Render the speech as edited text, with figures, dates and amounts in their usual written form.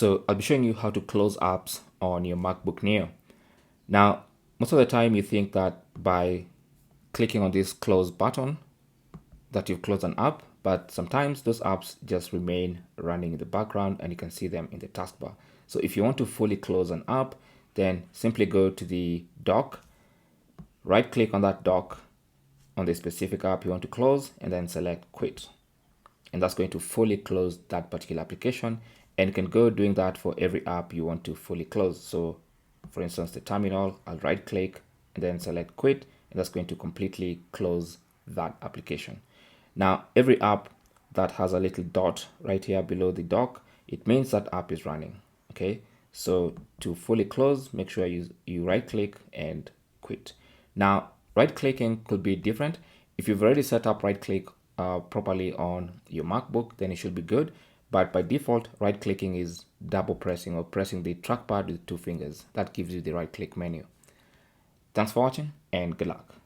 So I'll be showing you how to close apps on your MacBook Neo. Now, most of the time you think that by clicking on this close button that you've closed an app, but sometimes those apps just remain running in the background and you can see them in the taskbar. So if you want to fully close an app, then simply go to the dock, right click on that dock on the specific app you want to close and then select quit. And that's going to fully close that particular application, and you can go doing that for every app you want to fully close. So for instance, the terminal, I'll right click and then select quit, and that's going to completely close that application. Now every app that has a little dot right here below the dock, it means that app is running. Okay, so to fully close, make sure you right click and quit. Now right clicking could be different. If you've already set up right click properly on your MacBook, then it should be good. But by default, right clicking is double pressing or pressing the trackpad with 2 fingers. That gives you the right click menu. Thanks for watching and good luck.